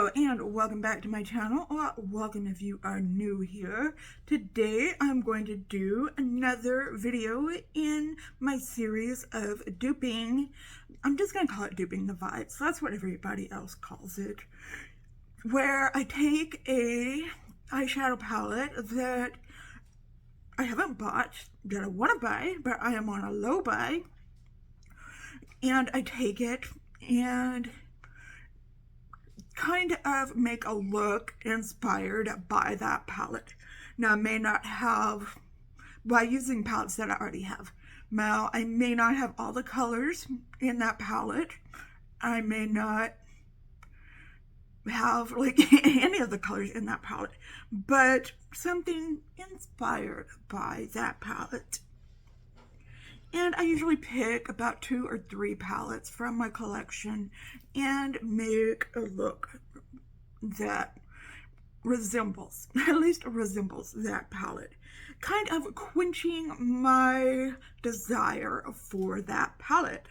Hello and welcome back to my channel, or welcome if you are new here. Today I'm going to do another video in my series of duping. I'm just going to call it duping the vibes. That's what everybody else calls it. Where I take a eyeshadow palette that I haven't bought, that I want to buy, but I am on a low buy. And I take it and kind of make a look inspired by that palette. Now, I may not have, by using palettes that I already have. Now, I may not have all the colors in that palette. I may not have like any of the colors in that palette, but something inspired by that palette. And I usually pick about 2 or 3 palettes from my collection and make a look that resembles, at least resembles that palette. Kind of quenching my desire for that palette.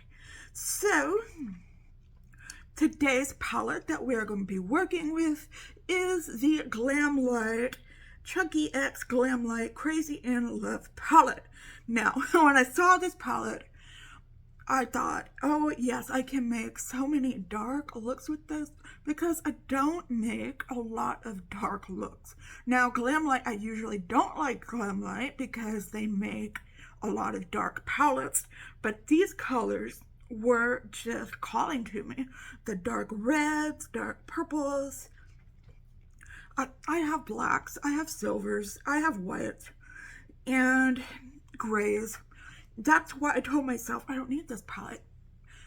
So, today's palette that we're going to be working with is the Glamlite Chunky X Glamlite Crazy in Love palette. Now, when I saw this palette, I thought, oh yes, I can make so many dark looks with this because I don't make a lot of dark looks. Now, Glamlite, I usually don't like Glamlite because they make a lot of dark palettes, but these colors were just calling to me. The dark reds, dark purples. I have blacks, I have silvers, I have whites, and grays. That's why I told myself I don't need this palette.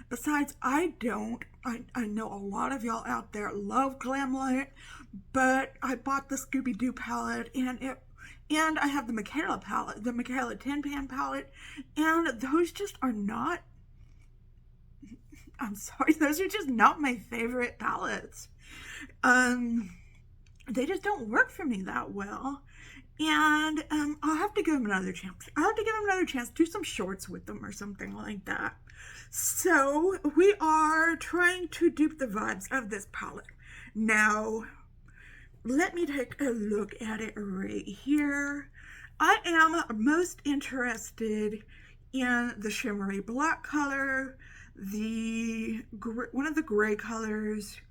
Besides, I know a lot of y'all out there love Glamlite, but I bought the Scooby-Doo palette and I have the Michaela palette, the Michaela Tin Pan palette, and those just are not, I'm sorry, those are just not my favorite palettes. They just don't work for me that well. And I'll have to give them another chance. I'll have to give them another chance, do some shorts with them or something like that. So we are trying to dupe the vibes of this palette. Now, let me take a look at it right here. I am most interested in the shimmery black color, one of the gray colors.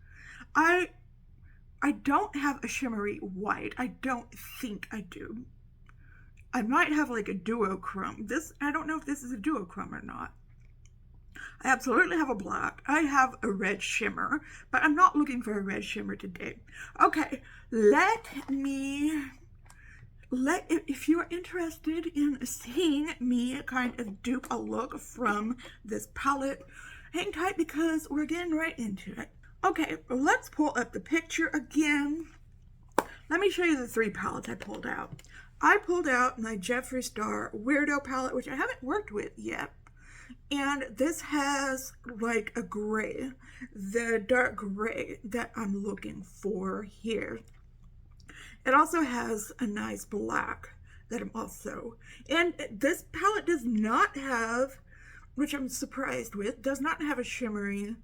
I don't have a shimmery white. I don't think I do. I might have like a duochrome. I don't know if this is a duochrome or not. I absolutely have a black. I have a red shimmer, but I'm not looking for a red shimmer today. Okay, if you're interested in seeing me kind of dupe a look from this palette, hang tight because we're getting right into it. Okay, let's pull up the picture again. Let me show you the 3 palettes I pulled out. I pulled out my Jeffree Star Weirdo palette, which I haven't worked with yet. And this has like a gray, the dark gray that I'm looking for here. It also has a nice black that I'm also, and this palette does not have, which I'm surprised with, does not have a shimmery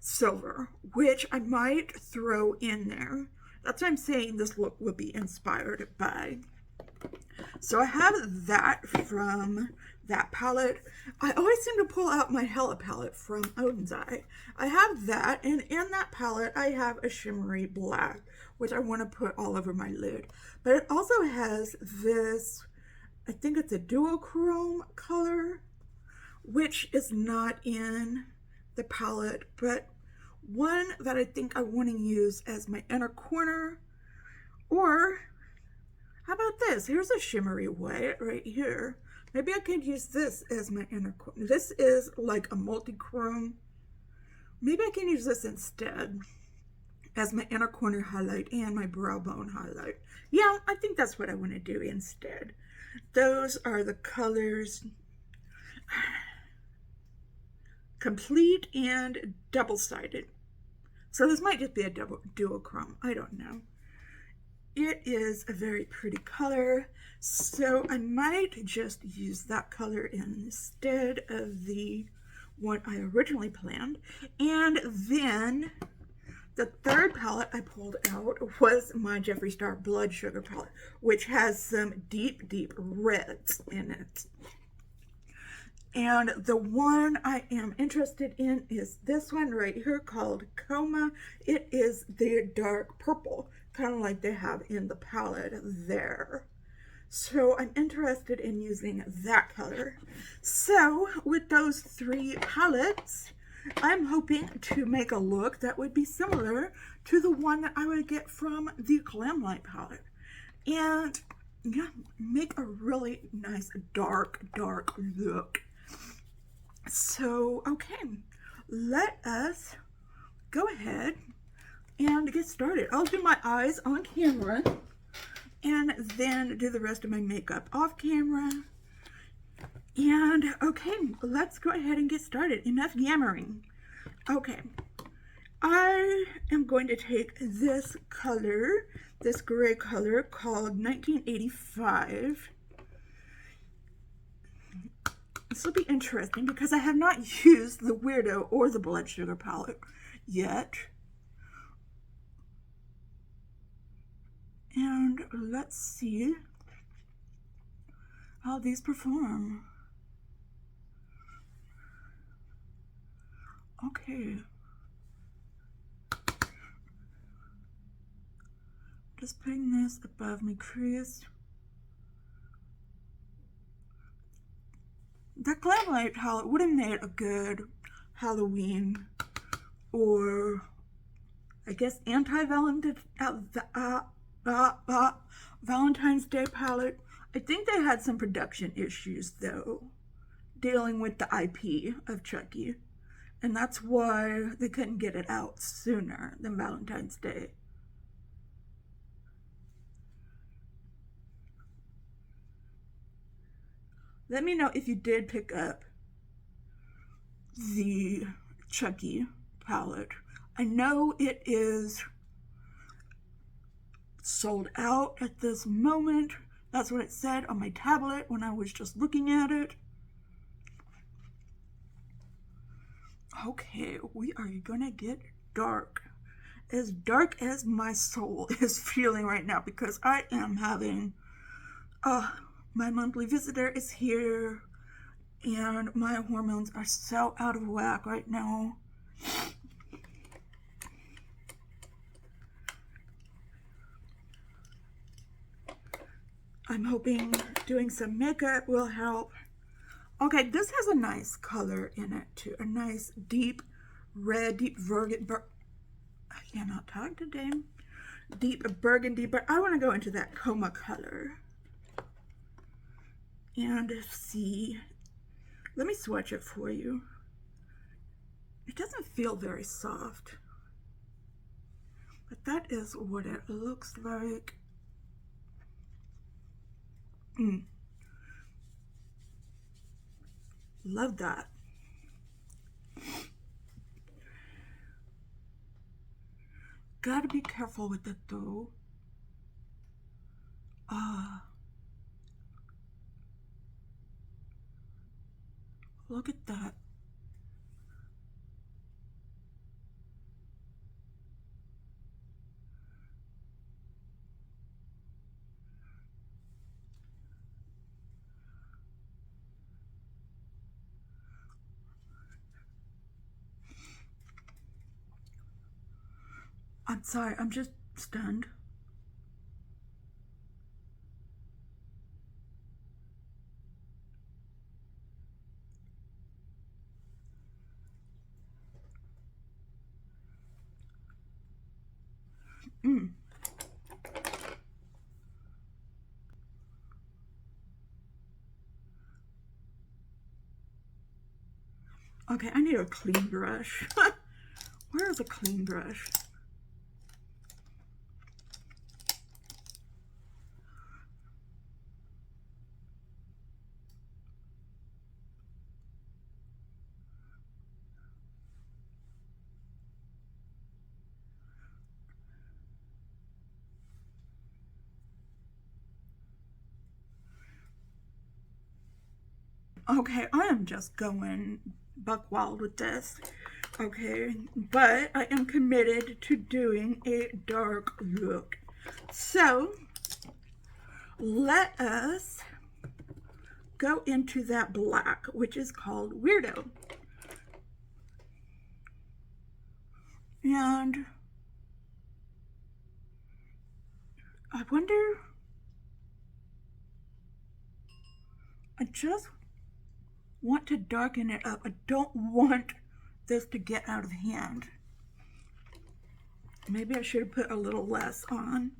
silver, which I might throw in there. That's what I'm saying this look would be inspired by. So I have that from that palette. I always seem to pull out my Hella palette from Odin's Eye. I have that, and in that palette I have a shimmery black, which I want to put all over my lid. But it also has this, I think it's a duochrome color, which is not in the palette, but one that I think I want to use as my inner corner. Or how about this? Here's a shimmery white right here. Maybe I could use this as my inner corner. This is like a multi-chrome. Maybe I can use this instead as my inner corner highlight and my brow bone highlight. Yeah, I think that's what I want to do instead. Those are the colors. Complete and double-sided. So this might just be a duochrome. I don't know. It is a very pretty color, so I might just use that color instead of the one I originally planned. And then The third palette I pulled out was my Jeffree Star Blood Sugar palette, which has some deep, deep reds in it. And the one I am interested in is this one right here called Coma. It is the dark purple, kind of like they have in the palette there. So I'm interested in using that color. So with those three palettes, I'm hoping to make a look that would be similar to the one that I would get from the Glamlite palette. And yeah, make a really nice dark look. So, okay, let us go ahead and get started. I'll do my eyes on camera and then do the rest of my makeup off camera. And okay, let's go ahead and get started. Enough yammering. Okay, I am going to take this color, this gray color called 1985. This will be interesting because I have not used the Weirdo or the Blood Sugar palette yet. And let's see how these perform. Okay. Just putting this above my crease. That Glamlite palette would have made a good Halloween or I guess Valentine's Day palette. I think they had some production issues though, dealing with the IP of Chucky, and that's why they couldn't get it out sooner than Valentine's Day. Let me know if you did pick up the Chucky palette. I know it is sold out at this moment. That's what it said on my tablet when I was just looking at it. Okay, we are gonna get dark. As dark as my soul is feeling right now because I am having my monthly visitor is here and my hormones are so out of whack right now. I'm hoping doing some makeup will help. Okay, this has a nice color in it too. A nice deep red, deep burgundy. I cannot talk today. Deep burgundy, but I want to go into that Coma color. And see, let me swatch it for you. It doesn't feel very soft, but that is what it looks like. Love that. Gotta be careful with it though. Look at that. I'm sorry, I'm just stunned. Okay, I need a clean brush. Where is a clean brush? Okay, I am just going buck wild with this. Okay, but I am committed to doing a dark look. So let us go into that black, which is called Weirdo. And I wonder, I just want to darken it up. I don't want this to get out of hand. Maybe I should have put a little less on.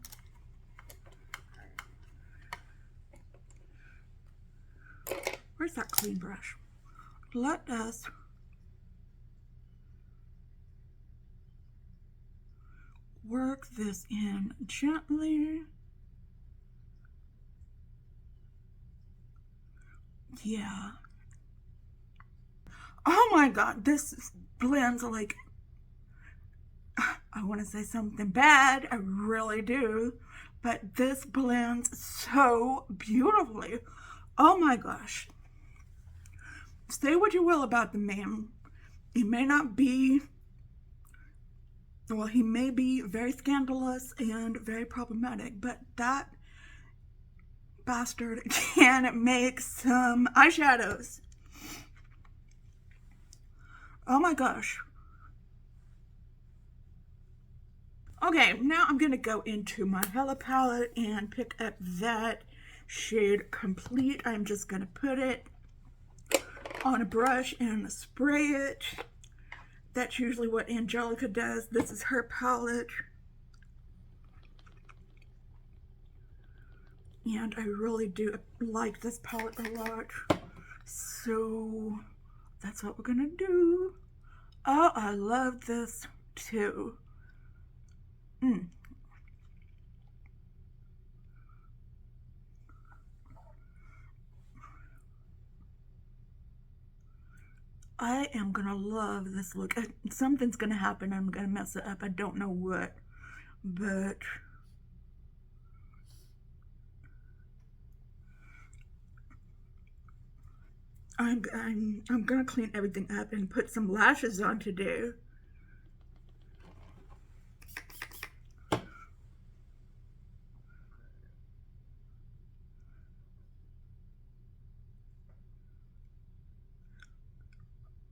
Where's that clean brush? Let us work this in gently. Yeah. Oh my god, this blends like, I want to say something bad, I really do, but this blends so beautifully. Oh my gosh. Say what you will about the man. He may not be, well, he may be very scandalous and very problematic, but that bastard can make some eyeshadows. Oh my gosh. Okay, now I'm going to go into my Hella palette and pick up that shade Complete. I'm just going to put it on a brush and spray it. That's usually what Angelica does. This is her palette. And I really do like this palette a lot. So that's what we're gonna do. Oh, I love this too. I am gonna love this look. Something's gonna happen. I'm gonna mess it up. I don't know what, but I'm gonna clean everything up and put some lashes on today.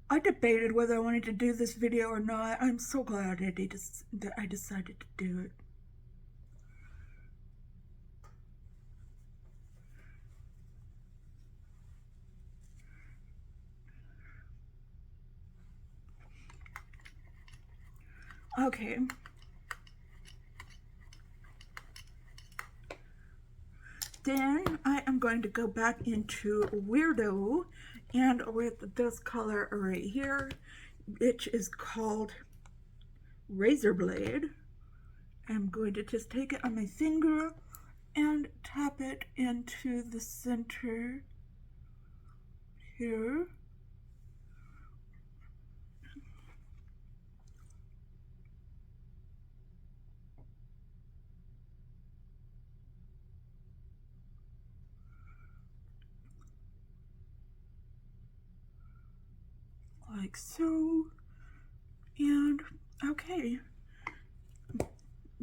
I debated whether I wanted to do this video or not. I'm so glad that I decided to do it. Okay. Then I am going to go back into Weirdo and with this color right here, which is called Razor Blade. I'm going to just take it on my finger and tap it into the center here. Like so. And okay,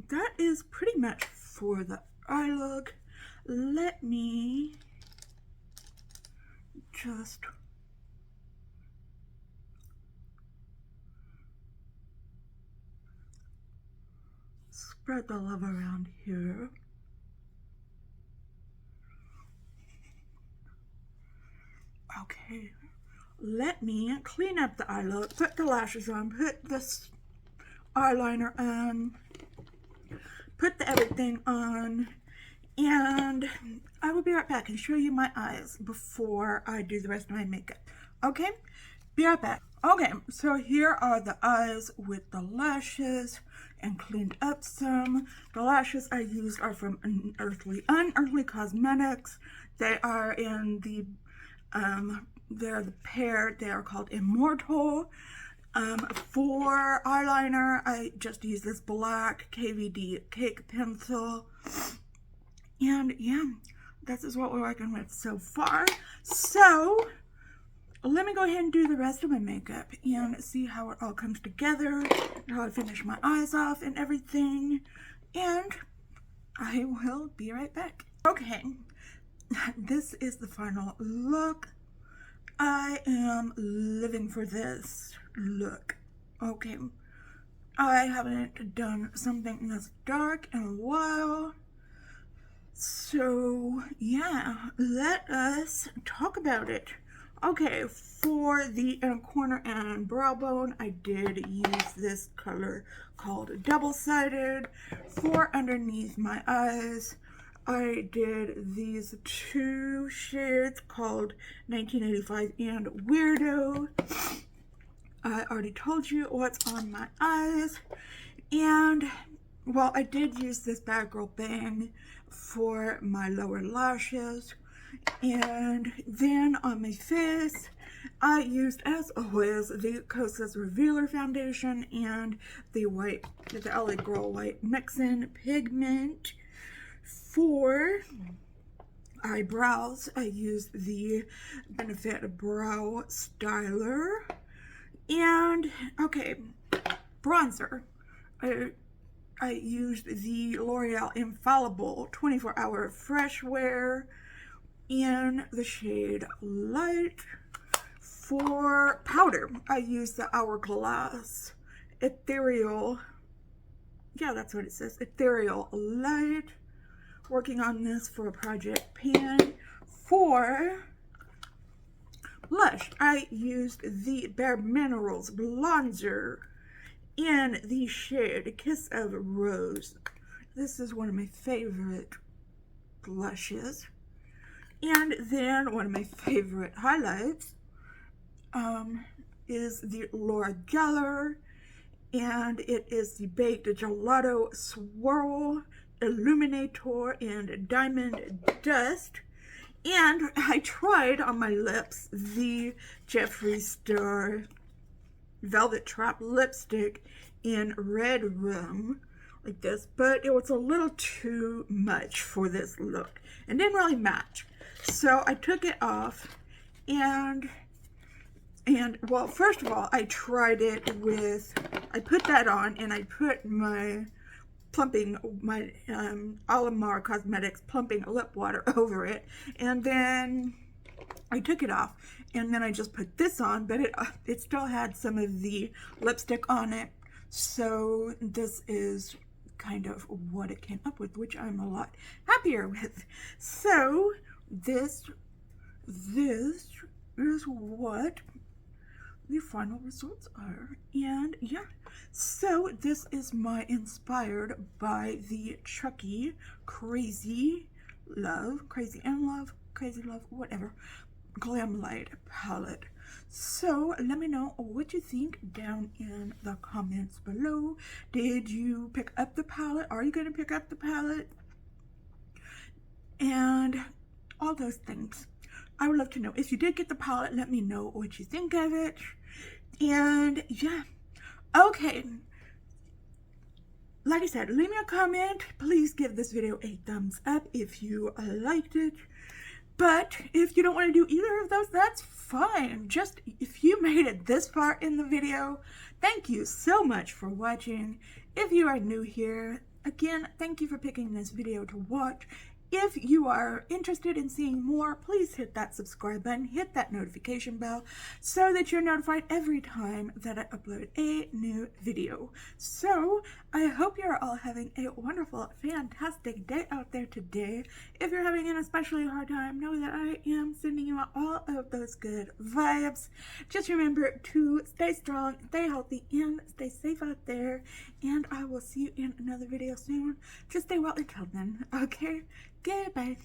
that is pretty much for the eye look. Let me just spread the love around here. Okay, let me clean up the eye look, put the lashes on, put this eyeliner on, put the everything on, and I will be right back and show you my eyes before I do the rest of my makeup. Okay, be right back. Okay, so here are the eyes with the lashes and cleaned up some. The lashes I used are from Unearthly Cosmetics. They are in the they're the pair. They are called Immortal. For eyeliner, I just use this black KVD cake pencil. And yeah, this is what we're working with so far. So let me go ahead and do the rest of my makeup and see how it all comes together, how I finish my eyes off and everything, and I will be right back. Okay, this is the final look. I am living for this look. Okay, I haven't done something this dark in a while. So yeah, let us talk about it. Okay, for the inner corner and brow bone, I did use this color called double-sided. For underneath my eyes, I did these two shades called 1985 and Weirdo. I already told you what's on my eyes. And, well, I did use this Bad Girl Bang for my lower lashes. And then on my face, I used, as always, the Kosas Revealer Foundation and the LA Girl White Mix-In Pigment. For eyebrows, I used the Benefit Brow Styler. And, okay, bronzer. I used the L'Oreal Infallible 24-Hour Fresh Wear in the shade Light. For powder, I used the Hourglass Ethereal, yeah, that's what it says, Ethereal Light. Working on this for Project Pan. For blush, I used the Bare Minerals Bronzer in the shade Kiss of Rose. This is one of my favorite blushes. And then one of my favorite highlights is the Laura Geller, and it is the Baked Gelato Swirl Illuminator and Diamond Dust. And I tried on my lips the Jeffree Star Velvet Trap lipstick in Red Room, like this, but it was a little too much for this look and didn't really match. So I took it off, and well, first of all, I tried it with, I put that on and I put my Alamar Cosmetics plumping lip water over it, and then I took it off, and then I just put this on, but it still had some of the lipstick on it. So this is kind of what it came up with, which I'm a lot happier with. So this is what the final results are. And yeah, so this is my inspired by the Chucky Crazy Love, whatever, Glamlite palette. So let me know what you think down in the comments below. Did you pick up the palette? Are you going to pick up the palette? And all those things. I would love to know. If you did get the palette, let me know what you think of it. And yeah, okay. Like I said, leave me a comment. Please give this video a thumbs up if you liked it. But if you don't want to do either of those, that's fine. Just if you made it this far in the video, thank you so much for watching. If you are new here, again, thank you for picking this video to watch. If you are interested in seeing more, please hit that subscribe button, hit that notification bell so that you're notified every time that I upload a new video. So I hope you're all having a wonderful, fantastic day out there today. If you're having an especially hard time, know that I am sending you out all of those good vibes. Just remember to stay strong, stay healthy, and stay safe out there. And I will see you in another video soon. Just stay well until then, okay? Goodbye.